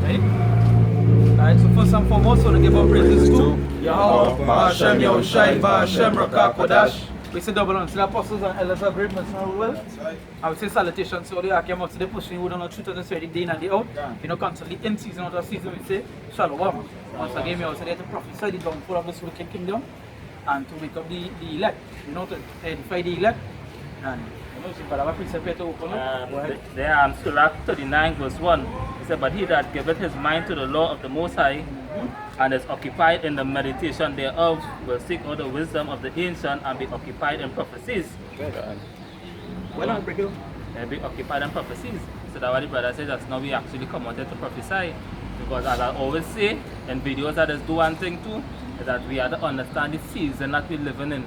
Right? Alright, so first and foremost, I want to give our praises to Yahweh, Hashem, Yahushai, Hashem, Rakah, Kodash. We say double on to the apostles and elders of great mercy well. I would say salutations to all the came out to the pushing wood on the truth and the steady day in and day out. You know, constantly in season, out of season, we say Shalom. Once again, we also there to prophesy the downfall of this wicked kingdom and to wake up the elect, you know, to edify the elect. And you know, so Brother Precept to open up. There, Surah 39 verse 1. It said, but he that giveth his mind to the law of the Most High, and is occupied in the meditation thereof, will seek all the wisdom of the ancient and be occupied in prophecies. Well done, Brickle. And be occupied in prophecies. So that's what the brother says, that's now we actually come out here to prophesy. Because as I always say, in videos that is do one thing too, is that we have to understand the season that we're living in.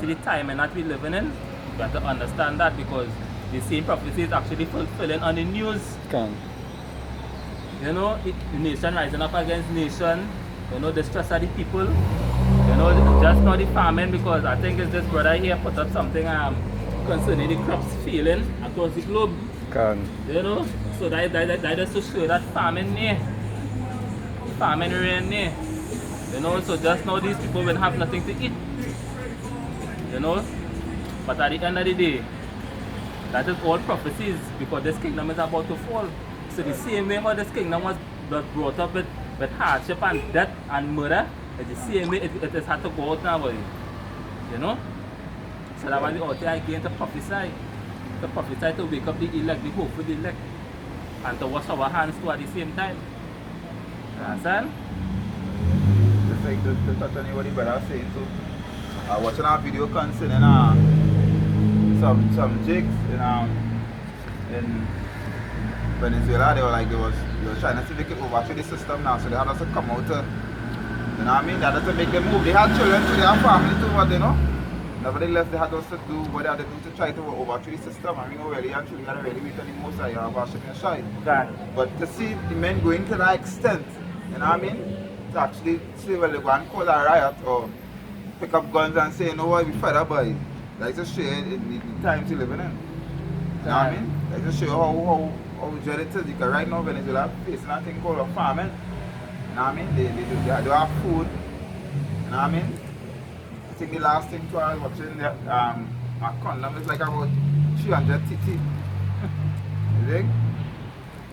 See the time and that we're living in, we have to understand that because the same prophecy is actually fulfilling on the news. You know, nation rising up against nation, you know, the stress of the people, you know, just not the famine, because I think it's this brother here put up something concerning the crops failing across the globe. You know, so that is to show that famine near, famine rain near, you know, so just now these people will have nothing to eat, you know, but at the end of the day, that is all prophecies, because this kingdom is about to fall. So the same way how this kingdom was brought up with hardship and death and murder, it's the same way it has had to go out now, buddy. You know? So that's why we out there again to prophesy to wake up the elect, the hope for the elect, and to wash our hands too at the same time. You understand? Just like to touch on what the brother was saying too. Watching our video concerning some jigs in Venezuela, they were trying to see if they could overthrow the system now, so they had us to come out to, you know what I mean? They had us to make them move. They had children, so they had family too, but you know. Nevertheless, they had us to do what they had to do to try to overthrow the system. I mean, really and truly, gotta really wait on the most side, Hashem Yahushai. But to see the men going to that extent, you know what I mean? To actually say, well, they go and call a riot or pick up guns and say, you know what, we fed up by it. That's just show you the times you're living in. You know what I mean? That's just show you how dread it is. Because right now Venezuela facing a thing called a famine. You know what I mean? They have food. You know what I mean? I think the last thing I was watching my condom is like about 300 TT. You think?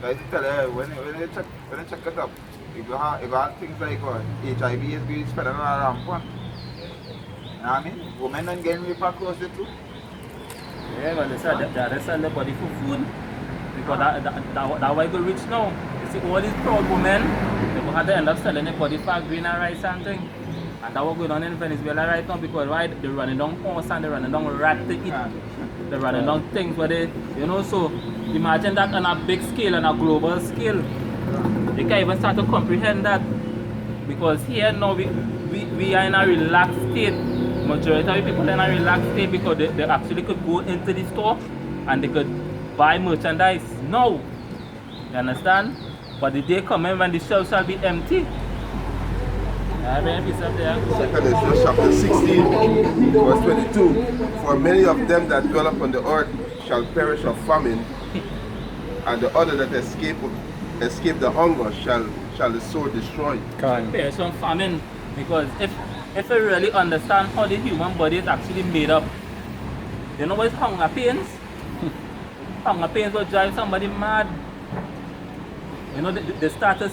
Like I tell you, when you check it up, you got things like HIV is being spread around rampant. You know what I mean? Women don't get raped across it too. Yeah, but they said they sell their body for food. Because that's why they rich now. You see all these proud women, they will have to end up selling their body for green and rice and thing. And that's what's going on in Venezuela right now, because right, they're running down horse and they're running down rat to eat. They're running down things where they, you know, so imagine that on a big scale, on a global scale. They can't even start to comprehend that. Because here now we are in a relaxed state. Majority of the people are in a relaxed state because they actually could go into the store and they could buy merchandise now. You understand? But the day coming when the shelves shall be empty. Second is chapter 16, verse 22. For many of them that dwell upon the earth shall perish of famine, and the other that escape the hunger shall the sword destroy. Perish from famine, because if you really understand how the human body is actually made up, you know what is hunger pains? Hunger pains will drive somebody mad. You know, they start to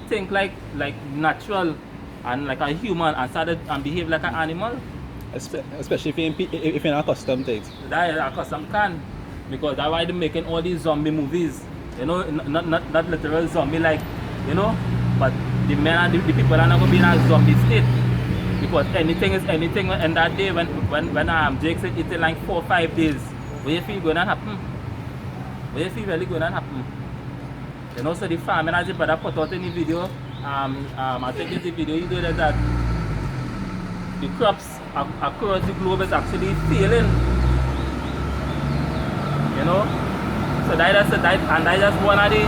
think like natural and like a human and behave like an animal. Especially if you're not accustomed to it. That is accustomed can. Because that's why they're making all these zombie movies. You know, not literal zombie like, you know, but the men and the people are not going to be in a zombie state. Because anything is anything, and that day when Jake said eating like 4 or 5 days, what do you feel going to happen? What do you feel really going to happen? You know, so the farming as the brother put out in the video, I think it's the video you did that the crops across the globe is actually failing. You know? So that's just one of the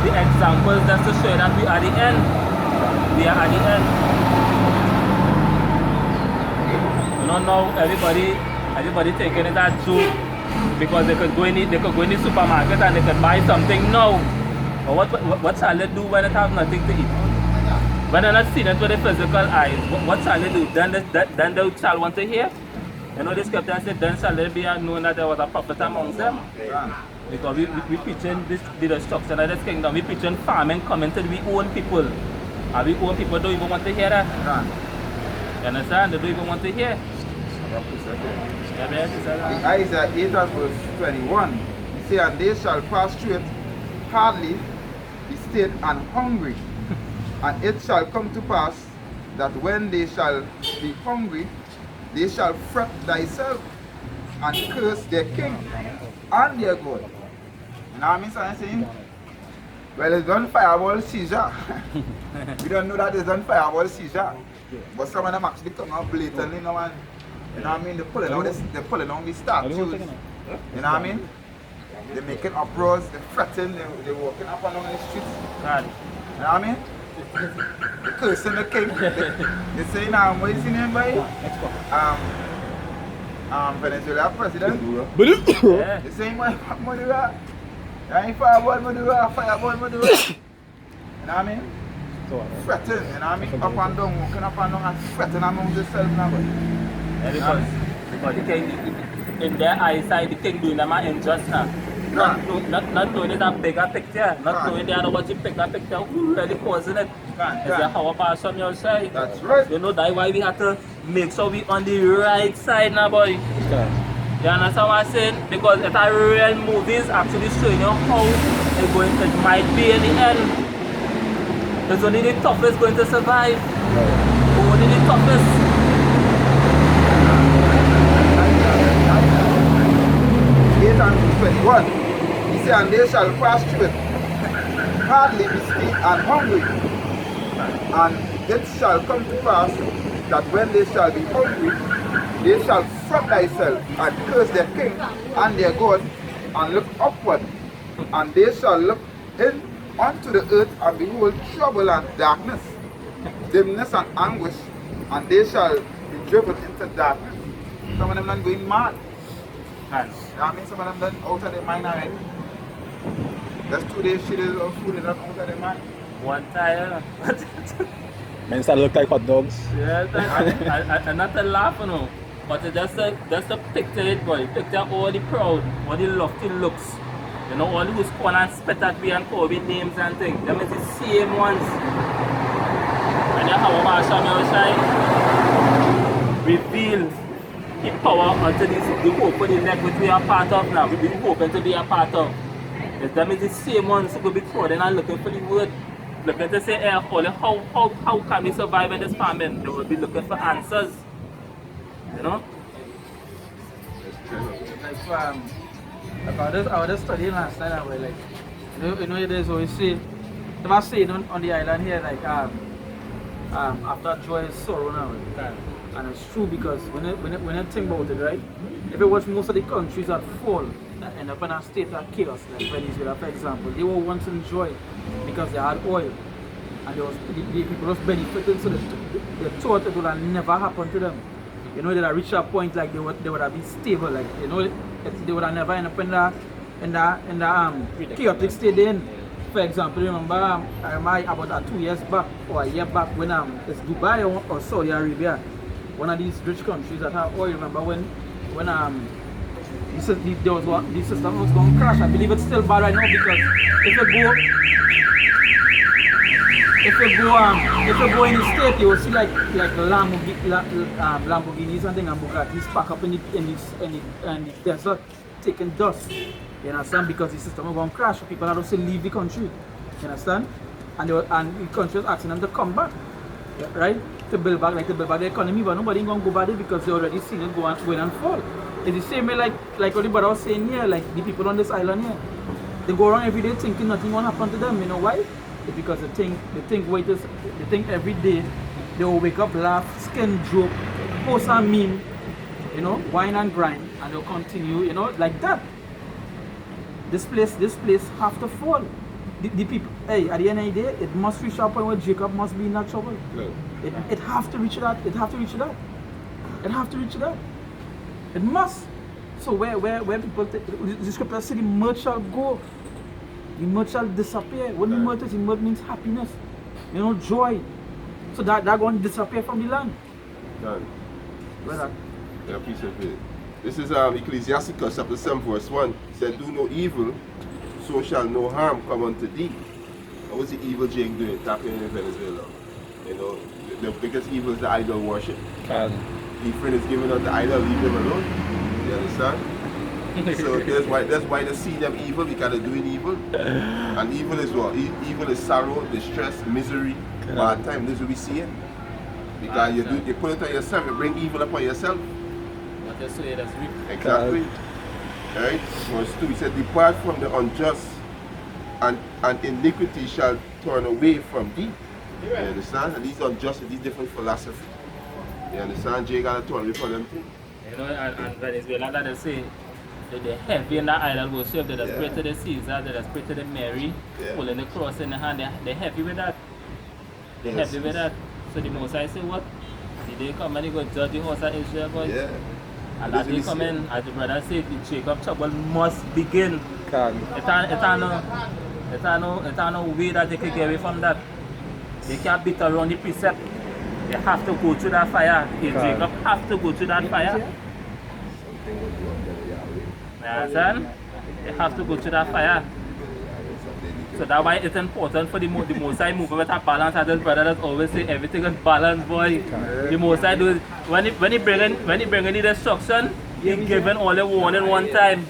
examples just to show that we are at the end. We are at the end. You know, now everybody thinking it's a joke because they could go in the supermarket and they could buy something now. But what shall they do when it have nothing to eat? When they're not seeing it with the physical eyes, what shall they do? Then they shall want to hear. You know the scripture said, then shall they be known that there was a prophet amongst them. Because we preaching the destruction of this kingdom. We preaching famine coming to we own people. And we own people don't even want to hear that. You understand? They don't even want to hear. Isaiah 8 and verse 21. He say, and they shall pass through it hardly, be stayed and hungry. And it shall come to pass that when they shall be hungry, they shall fret thyself and curse their king and their God. You know what I mean? So I'm saying, well, it's done fireball seizure. We don't know that it's done fireball seizure. But some of them actually come out blatantly, you know what I mean? They're pulling out the statues. You know what I mean? They're making uproars, they're fretting, they're walking up and down the streets. You know what I mean? They're cursing the king. They're saying, what is his name, boy? Venezuela president. They're saying, Madura. There ain't fireball, Madura. You know what I mean? Fretting, you know what I mean? Up and down, walking up and down and fretting among themselves now, boy. Because the king, in their eyesight, the king doing them an injustice. Not knowing it's a bigger picture, not knowing the other what you pick that picture, who really causing it. Is that how about some your side? That's right. You know that's why we have to make sure we on the right side now, boy. You understand what I'm saying? Because if a real movie is actually showing you how it might be in the end. It's only the toughest going to survive. Only the toughest. 8 and 21. He said, and they shall pass through it, hardly be still and hungry. And it shall come to pass that when they shall be hungry, they shall fret thyself and curse their king and their God, and look upward. And they shall look in unto the earth and behold trouble and darkness, dimness and anguish, and they shall be driven into darkness. Some of them not going mad. I mean, some of them done out of their mind already. That's 2 days shit is of food and out of their mind. One time. Men start to look like hot dogs. Yeah, and not to laugh, you know. But it's just a picture it, boy. Picture all the proud, all the lofty looks. You know, all who spawn and spit at me and call me names and things. Them is the same ones. And you have a shine. Reveal the power unto the hope for the neck which we are part of now. We've been hoping to be a part of. Them is the same ones who will be crowding and looking for the word. Looking to say, hey, how can we survive in this famine? They will be looking for answers. You know? Like I was studying last night and we're like, you know there's always say, they must say on the island here like after joy is sorrow now. And it's true because when you think about it, right? If you watch most of the countries that fall, that end up in a state of chaos, like Venezuela for example, they were once enjoyed because they had oil and the people was benefiting, so they thought it would have never happened to them. You know, they'd have reached a point like they would have been stable, like you know, they would have never end up in the chaotic state they're in. For example, remember I remember about 2 years back or a year back when it's Dubai or Saudi Arabia, one of these rich countries that have oil. Remember when the system was going to crash? I believe it's still bad right now because if you go in the state, you will see like Lamborghinis and things and Bugattis pack up in the desert taking dust. You understand? Because the system is going to crash. People are also leave the country. You understand? And the country is asking them to come back, right? To build back the economy, but nobody going to go back there because they already seen it go and fall. It's the same way like what the brother was saying here, like the people on this island here. They go around every day thinking nothing will happen to them. You know why? It's because they think every day they will wake up, laugh, skin joke, post a meme, you know, wine and grind, and they'll continue, you know, like that. This place have to fall. The people, hey, at the end of the day, it must reach a point where Jacob must be in that trouble. No. It have to reach that. It have to reach that. It have to reach that. It must. So where people the scripture say the merch shall go. the mud shall disappear. When the mud is, the mud means happiness, joy. So that going to disappear from the land. Done. Brother. Yeah, peace and faith. This is Ecclesiasticus chapter 7 verse 1. It said, do no evil, so shall no harm come unto thee. What was the evil Jake doing? Tapping in Venezuela. The biggest evil is the idol worship. The friend is giving up the idol, leave them alone. You understand? So that's why they see them evil, because they're doing evil. And evil is what? Evil is sorrow, distress, misery, bad time. This is what we see it. Because you put it on yourself, you bring evil upon yourself. What they say, that's reap. Exactly. Right? Verse 2, he said, depart from the unjust, and iniquity shall turn away from thee. You understand? And these unjust, these different philosophies. You understand? Jay got to turn away from them things. And Venezuela, that they say, they're heavy in the idol worship, they just pray to the Caesar, they just pray to the Mary, pulling the cross in the hand, they're heavy with that. They're heavy with that. So the Mosai say what? Did they come and they go judge the house of Israel, boy? Yeah. And as they come in, as the brother said, the Jacob trouble must begin. It's no way that they can get away from that. They can't beat around the precept. They have to go through that fire. Jacob have to go through that fire. You understand? They have to go through that fire. So that's why it's important for the Mosai movement with a balance. As his brother does always say, everything is balanced, boy. The Mosai do when he bring in the destruction, he given all the warning one time.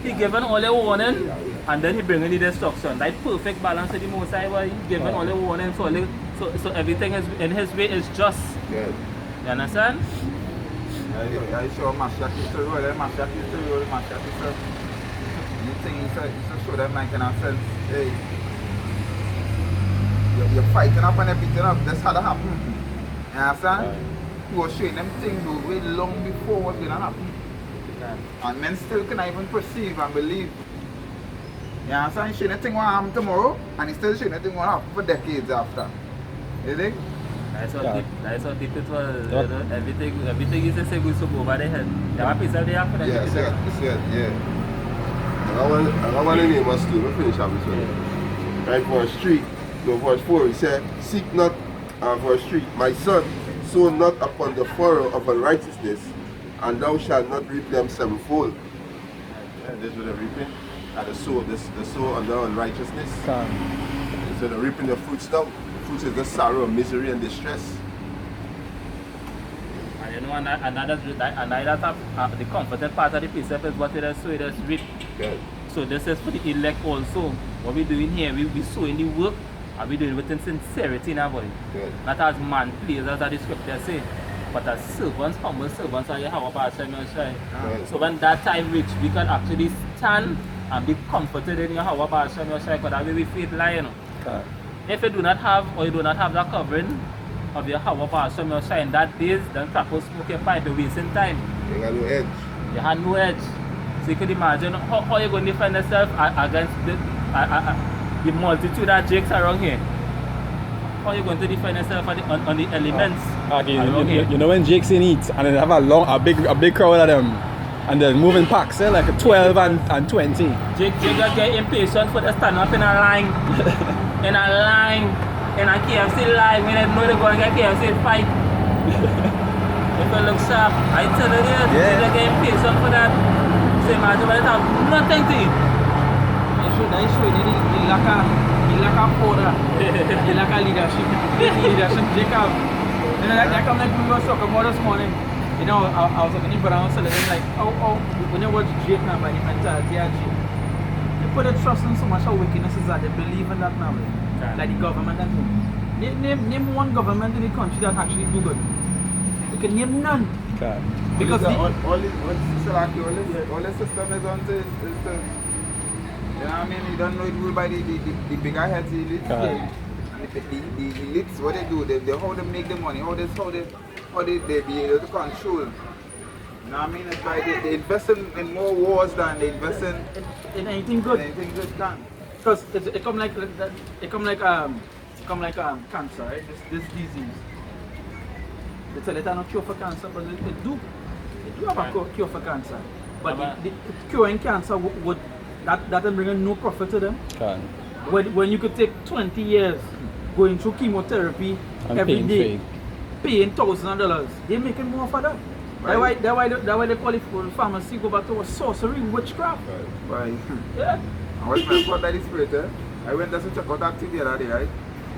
He given all the warning, and then he bring in the destruction. That perfect balance with the Mosai, boy. He given all the warning, so everything is in his way is just. Good. You understand? I show Mashiach is the road, Mashiach is the road, Mashiach is the thing is to show them like in a sense, hey, you're fighting up and everything up, that's how that happen. You understand? He was showing them things way long before what's going to happen. And men still cannot even perceive and believe. You understand? He's showing the thing what happen tomorrow, and he's still showing the thing what happen for decades after. You think? That's how deep it was. Everything is the same going to go over the head. You have a piece of the apple. Yeah. I want to name us too. We'll finish up this one. Right, verse 4, he said, seek not, verse 3, my son, sow not upon the furrow of unrighteousness, and thou shalt not reap them sevenfold. And this is what they're reaping. And the sow under unrighteousness. So they're reaping the fruits now. The fruits is the sorrow, misery, and distress. And another the comforting part of the precept is what it is, so it is reap. Good. So this is for the elect also. What we're doing here, we sowing the work, and we're doing it with sincerity now, boy. Good. Not as man pleasers as the scripture say, but as servants, humble servants of Yahweh Hashem. So when that time reach, we can actually stand and be comforted in Yahweh Hashem, because that way we faith lying. If you do not have, or you do not have that covering of your Yahweh Hashem in that days, then crackle smoke your pipe, you're wasting time. You got no edge. You had no edge. So you could imagine how you're going to defend yourself against the multitude of jakes around here. How are you going to defend yourself on the elements? You know when jakes in eat and they have a big crowd of them and they're moving packs, like 12 and 20. Jake get impatient for them stand up in a line. in a KFC line when they know they're going to get KFC fight. If you look sharp, I tell you this, they get impatient for that. So imagine when they have nothing to eat. I show you the lack of order, the lack of leadership Jacob. That come like we were talking about this morning. I was talking to Brown, so like, when you watch Jake now, by the mentality of Jake, they put their trust in so much how wickedness is that they believe in that now. Like the government and things. Name one government in the country that actually do good. You can name none. Because all the system is on to is to, you know what I mean? You don't know it ruled by the bigger heads, the elites. The elites, what they do, they how they make the money, how they be able to control. You know what I mean? It's like they invest in more wars than they invest in anything good. Can. Because it come like cancer, right? This disease. They tell it no cure for cancer, but they do have a cure for cancer. But the curing cancer would that doesn't bring no profit to them. Can. When you could take 20 years going through chemotherapy And every paying day, fake. paying thousands of dollars, they're making more for that. Right. That's why they call it for pharmacy go back to a sorcery, witchcraft. Right. Yeah. I was my fault by the spirit, eh? I went just to check out that thing the other day, right?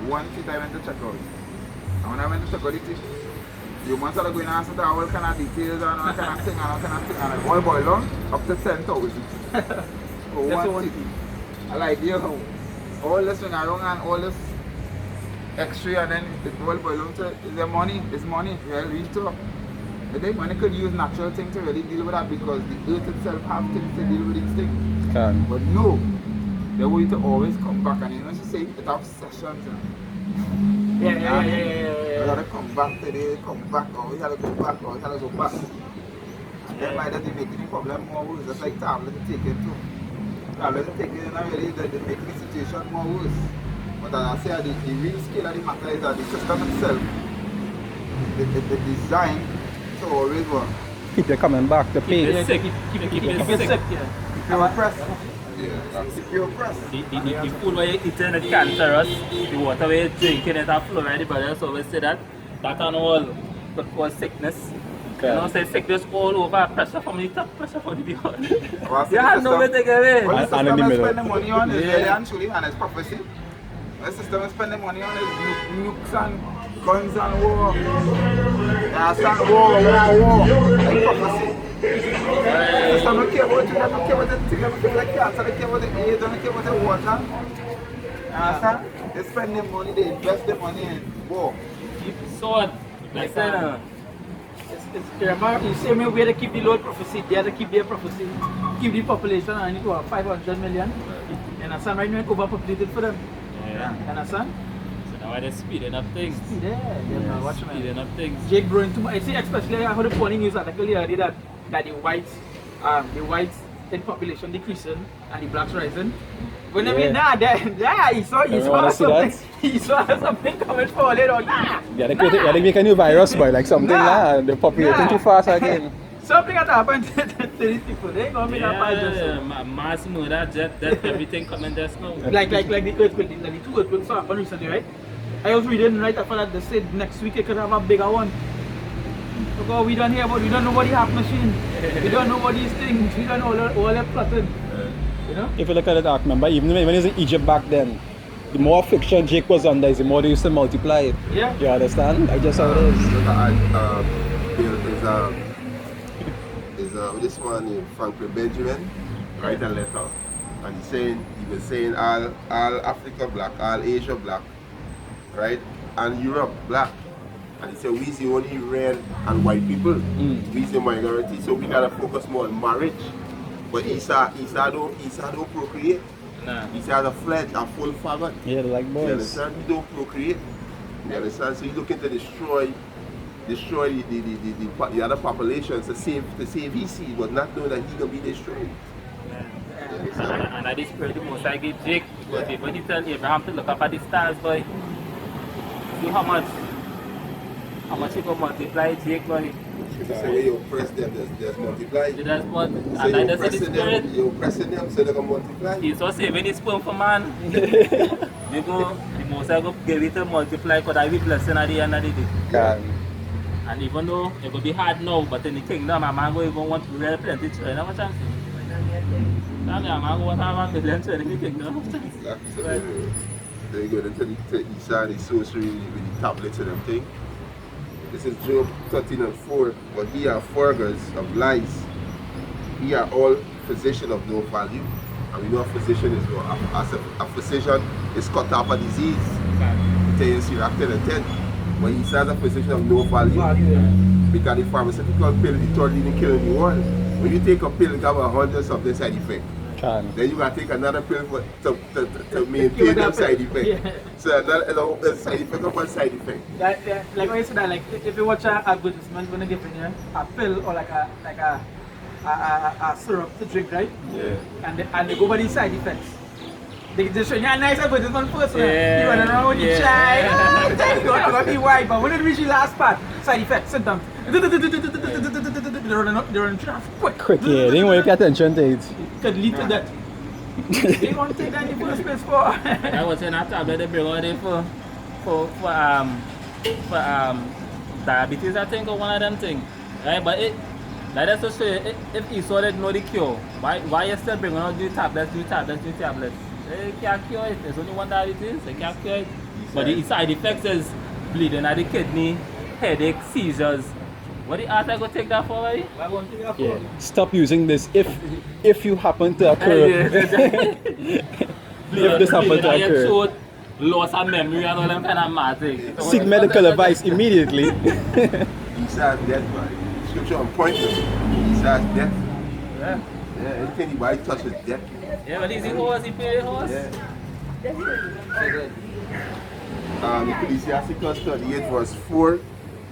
One thing I went to check out. And when I went to check out the thing, you must have going to answer all kind of details and all kind of thing and all kind of thing. And I boil down up to 10,000. For That's one thing. I like, yo, all this thing around and all this extra and then it boil down to the money. It's money. Yeah, real talk. I think money could use natural things to really deal with that because the earth itself have things to deal with these things. Can. But no, they want you to always come back and you know she say it have sessions. You gotta come back today, come back, or we gotta go back, or we gotta go back. And then by that they make the problem more worse. That's like tablets to take it too. Tablets to take it and really they make the situation more worse. But as I say the real scale of the matter is that the system itself, the design to always work. Keep you coming back to pay. it sick. Keep Keep it it sick. sick, yeah. You're oppressed. If you're oppressed. The food where you eating it cancerous, the water where you drinking it have fluoride, the brothers always say that and all could cause sickness. Okay. You know, say sickness all over, pressure from the top, pressure from the beyond. Well, You have no way to take away. What the And in system the is middle. spending money on is Yeah. really actually and it's prophecy. What the system is spending money on is nukes and guns and war. You understand? War. Like prophecy. The system don't care about it, they don't care about the thing, they don't care about the cancer, they care about the AIDS, they don't care about the water. You understand? They spend their money, they invest their money in war. So, like that. Remember, you say me where they keep the Lord prophecy, they have to keep their prophecy, keep the population and it was 500 million. You understand? Right now it's overpopulated for them. Yeah. You understand? So now why they're speeding up things. Yeah, watch Speeding me. up things. Jake growing too much. I see, especially I heard a funny news article the other day that the whites in population decreasing and the blacks rising. When I mean he saw wanna see something. that? He saw something coming forward or Yeah, they make a new virus, boy, like something Nah. They're populating too fast again. Something had happened to these people. They ain't gonna be that bad just so. Mass murder, death, everything coming there now. Like the earthquake, like the two earthquakes that happened recently, right? I was reading right after that they said next week it could have a bigger one. Because we don't hear about, we don't know what the half machine, we don't know what these things, we don't know all that plotting. You know? If you look at it, I remember even when he was in Egypt back then, the more fiction Jake was under, the more they used to multiply it. Yeah. You understand? I just how it is. This man named Franklin Benjamin write a letter and he was saying all Africa black, all Asia black, right? And Europe black. And he said we the only red and white people. We the minority, so we gotta focus more on marriage. But Esau don't procreate. Nah. Esau has a fledged, a full faggot. Yeah, they're like You boys. understand? He don't procreate. You understand? So he's looking to destroy the other populations to save his seed, but not knowing that he gonna be destroyed. And at this period, the most I give Jake, when he tell Abraham to look up at the stars, boy, see how much he can multiply Jake, boy. If you say when you oppress them, there's multiply. That's what, So and you're I just say the oppressing spirit. them, you're oppressing them so they're gonna multiply. He's also saving his sperm for man. The most I go give it to multiply because I will be blessing at the end of the day. Can. And even though it will be hard now, but in the kingdom, a man will even want to real plenty children. How much chance? A man will want to have a million children in the kingdom. Exactly. So they go to Esau and the sorcery with the tablets and everything. This is Job 13:4. But ye are forgers of lies. Ye are all physician of no value. And we know a physician is what? A physician is cut off a disease. It is reacted and 10. But he says a physician of no value. Because the pharmaceutical pill, the third leading killer in the world. When you take a pill, it has hundreds of the side effects. Can. Then you gotta take another pill to maintain that side effect. Yeah. So another side effect upon side effect. Like when you say that, like if you watch an advertisement when they give you a pill or like a syrup to drink, right? Yeah. And they go by the side effects. They just show you a nice advertisement first. Yeah. You run around with your child. You're gonna be white, but when it reaches the last part, side effects, symptoms. They're running up quick. Quick, yeah. They ain't want to pay attention to it. Could lead to that. They won't take that in the first place for. I was in a tablet they bring out there for diabetes, I think, or one of them things. Right? But it like that's to show you if Esau didn't know the cure, why you still bringing out new tablets? They can't cure it. There's only one diabetes, they can't cure it. But the side effects is bleeding at the kidney, headache, seizures. What the art I go take that for, right? I won't take that for. Yeah. Stop using this if you happen to occur. If this happen to occur. Throat, loss of memory and all them kind of mad things. Seek medical advice immediately. Besides death, man. Scripture on point. Besides death. Yeah. Yeah, anything you might touch is death. Yeah, but is he horse? He pay the horse? Yeah. Ecclesiasticus 38 verse 4.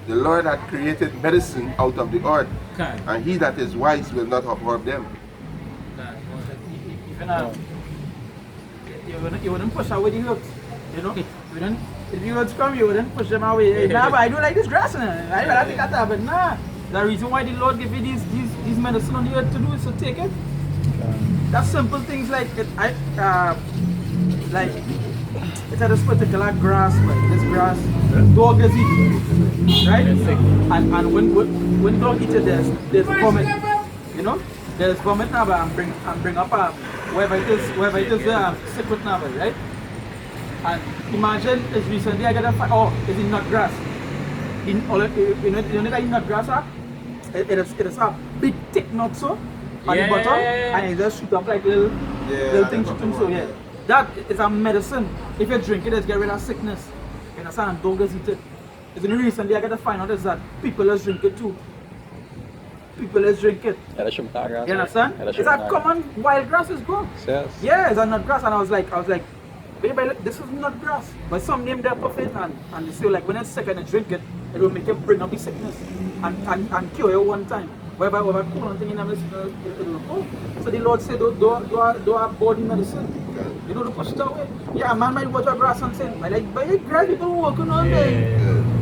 The Lord had created medicine out of the earth, Okay. and he that is wise will not abhor them. You wouldn't push away the herbs, you know? If you would come, you wouldn't push them away. Hey, nah, but I don't like this grass. I think that, but nah. The reason why the Lord give you these medicine on the earth to do is to take it. That's simple things like it. It's a this particular grass, but this grass, dog is eating, right? And when dog eat it, there's vomit, you know? There's vomit now, and bring up wherever it is sick with now, right? And imagine as recently I got a it's in nut grass. You know that in nut grass it is a big thick nut so on the bottom, and it just shoot up like little things shooting so yeah. That is a medicine. If you drink it, it's get rid of sickness. You understand? And dogs eat it. It's only recently I got to find out is that people just drink it too. People just drink it. You understand? It's a common wild grass is grown. Yes. Yeah, it's a nut grass, and I was like, baby, this is nut grass. But some name they're perfect, and they say like when it's sick and you drink it, it will make you bring up the sickness and cure you one time. Whatever cool and thing in the medicine, it will go. So the Lord said, do a body medicine. You know, to push it away. Yeah, a man might water grass and say, but you grass people working all day.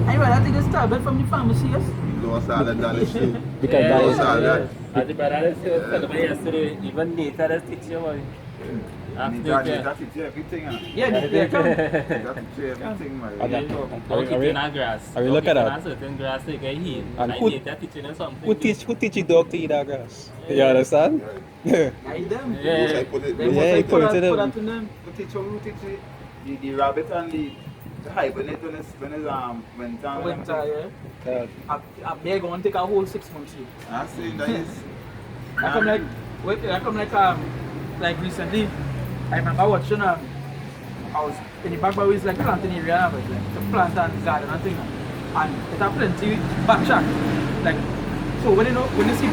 Anyway, I think this tablet from the pharmacy, yes? Lost all the knowledge too. Because that is all that. As the brother said yesterday, even nature is teach you about it. That teach you everything. Yeah, That teach you everything, man. How keeping a grass. I will look at that. A certain grass they get heat. And Like who- nature teaching you something. Who teach your dog to eat that grass? You understand? Guide them. Most I put it. They Yeah, must he like put it put in. that in them. Who teach the rabbit and the hibernate when it's winter. Winter, yeah. I beg on take a whole 6 months. I say that is. I come like recently. I remember watching I was in the back by like planting area, but like the plant and garden and thing, and it have plenty batchak. Like so when you see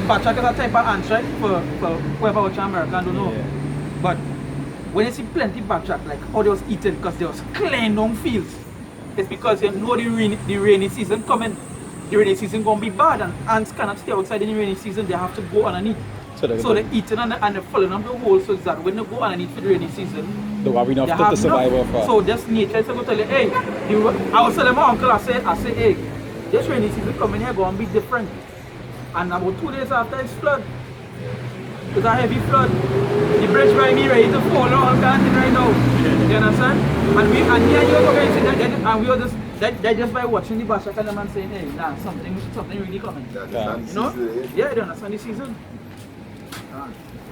batchak is a type of ant, right? For whoever watch America, I don't know. Yeah. But when you see plenty batchak, like how they was eating because they was clearing down fields, it's because you know the rainy season coming. The rainy season gonna be bad, and ants cannot stay outside in the rainy season. They have to go underneath. So they're eating and they're following up the hole so that when they go underneath for the rainy season, They have enough to survive off. So just nature is going to tell you, hey, I was telling my uncle, I say, hey, this rainy season coming here going to be different. And about 2 days after it's flood. It's a heavy flood. The bridge by me ready to fall all kind of right now. You understand? And me and you are going to see that, and we are just that just by watching the Bashak and the man saying, hey, nah, something really coming. You know? Yeah, they understand the season.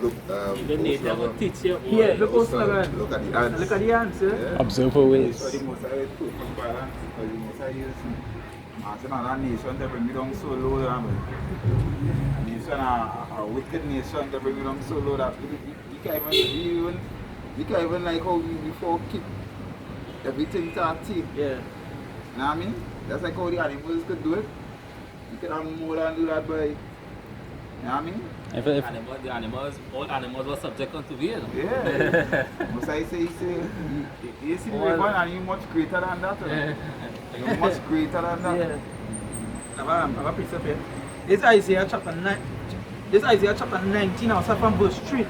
Look, The nature will teach you. Yeah, look look at the ants. Look at the ants, yeah? Yeah. Observe for ways. So the most I put for balance, because the most I use another nation to bring me down so low that nation a wicked nation to bring me down so low that you can't even like how we before keep everything to our teeth. Yeah. You know what I mean? That's like how the animals could do it. You can have more and do that by. You know what I mean? All animals were subject unto will. Yeah. Must I say, you see the river and you much greater than that. You're much greater than that. Yeah. I have a piece of it. This Isaiah chapter 9. This Isaiah chapter 19, also from verse 3.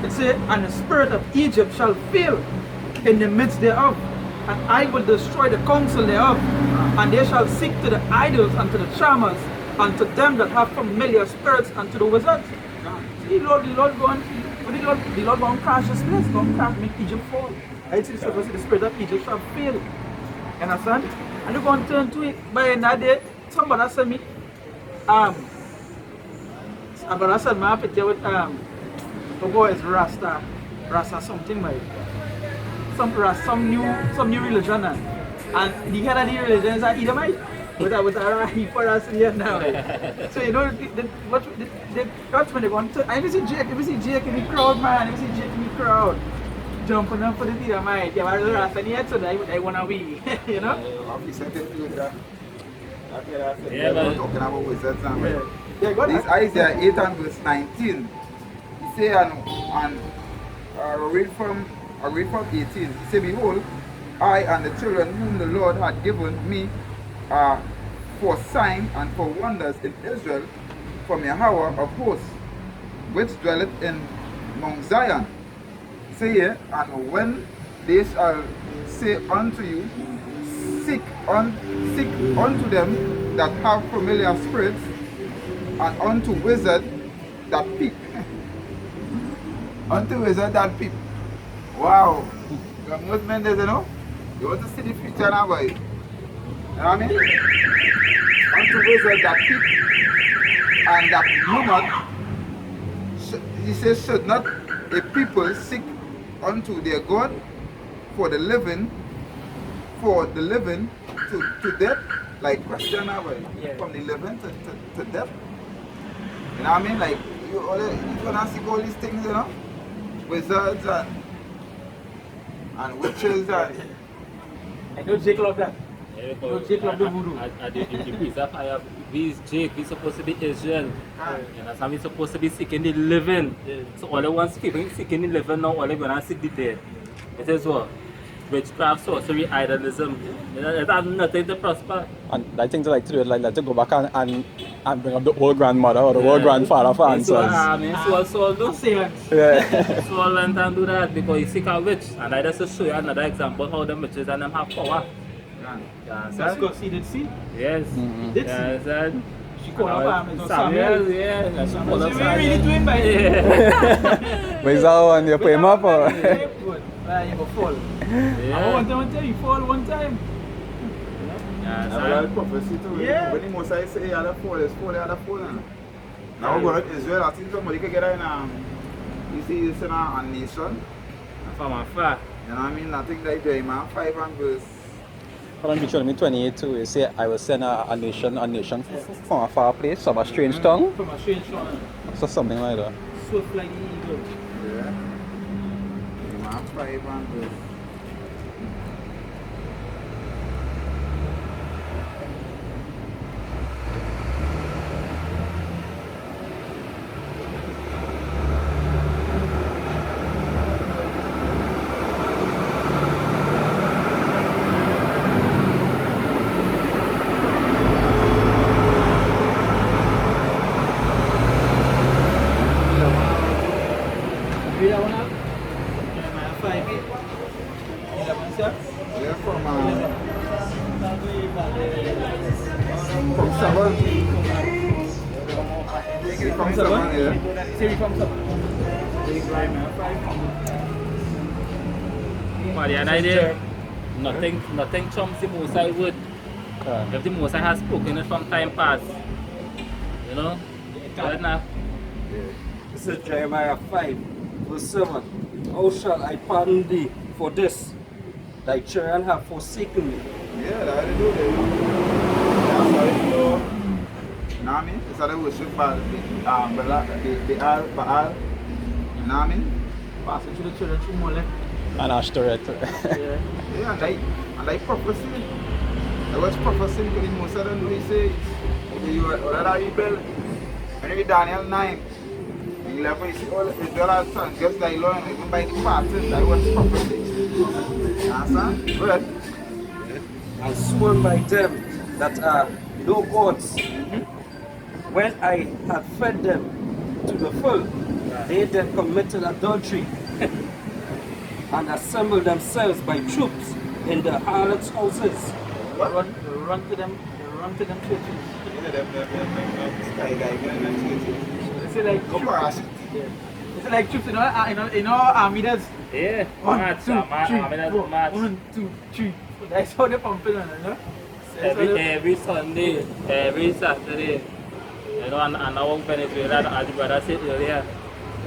It says, and the spirit of Egypt shall fail in the midst thereof, and I will destroy the counsel thereof, and they shall seek to the idols and to the charmers, and to them that have familiar spirits and to the wizards. The Lord going But the Lord gonna crash this place, gonna crash, make Egypt fall. I see the spirit of Egypt shall fail. You understand? And you're going to turn to it. By the end of the day, somebody said me, I'm gonna send my picture with the boys Rasta something like some new religion and the head of the religion is an Edomite with a for us here now. So you know that's when they want to. I see Jake in the crowd, man. I see Jake in the crowd jumping up for the Edomite. Yeah, but the Rasta yet, so they wanna be, you know. Yeah, but Talking about wizards and Yeah, go this ahead. Isaiah 8 and verse 19. He say and I read from 18. He say, behold, I and the children whom the Lord had given me are for signs and for wonders in Israel from Yahweh of hosts, which dwelleth in Mount Zion. Say here, and when they shall say unto you, seek unto them that have familiar spirits, and unto wizard that peep. Unto wizard that peep. Wow. The most men there, you know, you want to see the future now, boy. You know what I mean? Unto wizard that peep, and that do not, he says, should not a people seek unto their God for the living to death, like question now, boy. From the living to death. You know what I mean? Like, you're gonna see all these things, you know? Wizards and witches and... I know Jake love that. yeah, No, Jake love the voodoo. the priest of fire, we is Jake, we supposed to be Israel. And that's how we supposed to be seeking the living. So all the ones seeking the living now, all they gonna seek the dead. It is what? Witchcraft, sorcery, idolism. It has nothing to prosper. And I think to like to do it like to go back and bring up the old grandmother or the old grandfather for answers. So Saul do. Yeah. Saul went and do that because he seek a witch. And I just to show you another example how the witches and them have power. Yeah, That's because he did see. yes. Did Yes, and she called up him and Samuel, yeah. She called up So we really doing by Yeah. Where's that one? You put him up or? Good. You go fall. I want to tell you, fall one time. Yeah, Now, we have prophecy too. Yeah. When the Mosai say, "Other fall, it's fall, the other fall." Now, we go to Israel. I think somebody can get in. You see, this in a nation. from afar. You know what I mean? I think that Jeremiah 5 and verse. Hold on, be me 28 too. You say, I will send a nation from a far place, from a strange tongue. From a strange tongue. So something like that. Swift like the eagle. Yeah. Jeremiah 5 and verse. Read that one out. Jeremiah 5. 11, sir. Yeah, from 7. Take it from 7, yeah. Say from 7. Jeremiah 5. But the other idea, nothing trumps the Mosai word. If the Mosai has spoken it from time past, you know, right now. This is Jeremiah 5, verse 7. How shall I pardon thee for this? Thy children have forsaken me. Yeah, that's how they do it. That's how they do. You know what I mean? It's how they worship Baal. Baal. You know what I mean? Pass it to the children through Molech. And Ashtoreth. Yeah. Yeah, and like prophecy. I was prophecy because most of them do say, okay, you are rebel. And read Daniel 9. 11, you see all Israel has sons, just like Lord, even by the patterns, that was prophecy. You understand? Go ahead. And sworn by them that are no gods. When I had fed them to the full, they then committed adultery and assembled themselves by troops in the harlots' houses. Run to them churches. Yeah, them skydiving and them churches. They say like Go for us. yeah. It's like troops, army does. Yeah, One, match, two, three, I mean, four. match. 1, 2, 3. That's how they pumping on, you know? Every Sunday, every Saturday, you know, and now Venezuela, as the brother said earlier,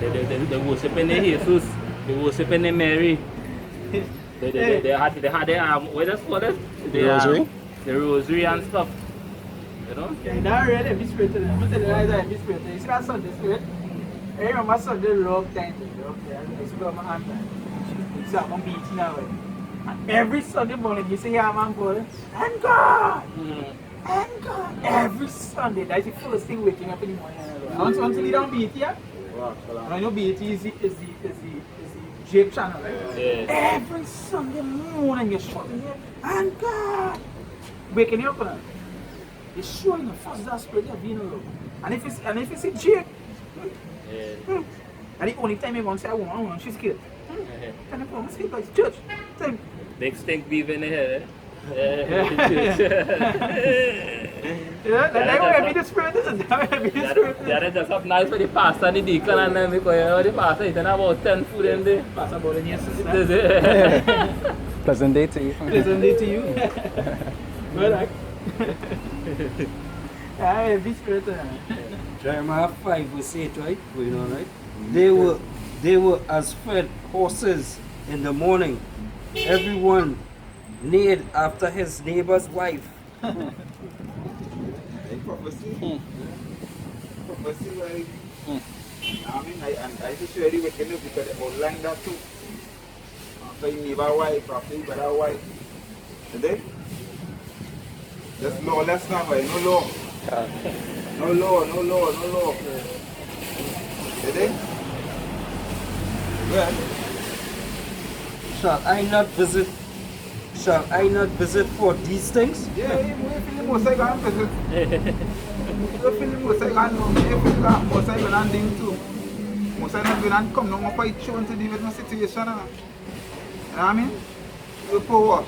they worshiping the Jesus, they worshiping the Mary. They had their what is it? The rosary? The rosary and stuff. You know? Yeah, that really heavy spirit to them. I'm going to tell you guys that heavy spirit. You see that Sunday spirit? I remember Sunday love time. I used to go my aunt. So I'm going to beat now. And every Sunday morning, you see your man go, and God! And God! Every Sunday, that's the first thing waking up in the morning. Until you don't beat here. I know BT is the Jake channel, right? Yeah. Every Sunday morning you're shouting here, and God! Waking you up, you're showing the first that spirit you're being around. And if you see Jake, Yeah. and the only time you're going to say, I want, she's scared. And I'm going to sleep like church. Time. Big stink beef in the head. Yeah, that's how heavy the spirit is. That's how heavy the spirit is. Yeah, that's up nice for the pastor and the deacon and them because you know the pastor eating about 10 food in there. Pass about the news. Pleasant day to you. Pleasant day to you. Good luck. Yeah, heavy spirit. Jeremiah 5 verse 8, right? Going on, right? They were as fed horses in the morning. Everyone neighed after his neighbor's wife. Prophecy. Prophecy, like, I mean, I just really wicked up because they outline that too. After you neighbor wife, after you brother wife. Today? Just lawless now, boy. No law. No law, no law, no law. Today? Well, Shall I not visit for these things? yeah, you feel the most I can visit. You feel the most I can know. You feel the most I can do too. Most I not going to come now, I'm quite sure to deal with my situation. You know what I mean? You put what?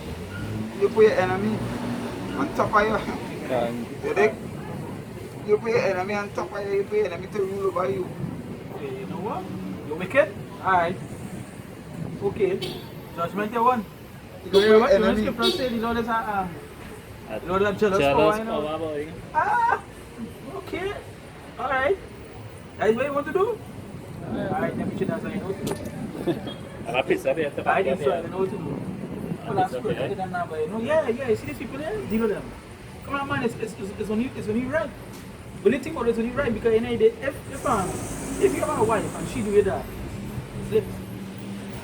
You put your enemy on top of you. You dig? You put your enemy on top of you, you put your enemy to rule over you. You know what? You're wicked? Alright. Okay. Judgment you won. You put your enemy. You know there's a jealous power, you know? boy. Ah! Okay. Alright. That's what you want to do? Alright, let me check that's what you know to do. I'm a piece of it. I think so, I know what to do. Well, that's good. I didn't know, but you know, yeah, you see these people there? Deal with them. Come on, man, it's only right. But the thing about it's only right because you know, if you have a wife and she do that, slip.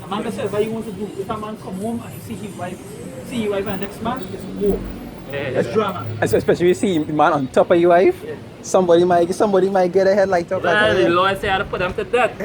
A man can say what he wants to do. If a man come home and see his wife and next man, it's war. It's drama. Especially if you see man on top of your wife, somebody might get a headlight up. The Lord said I had to put them to death.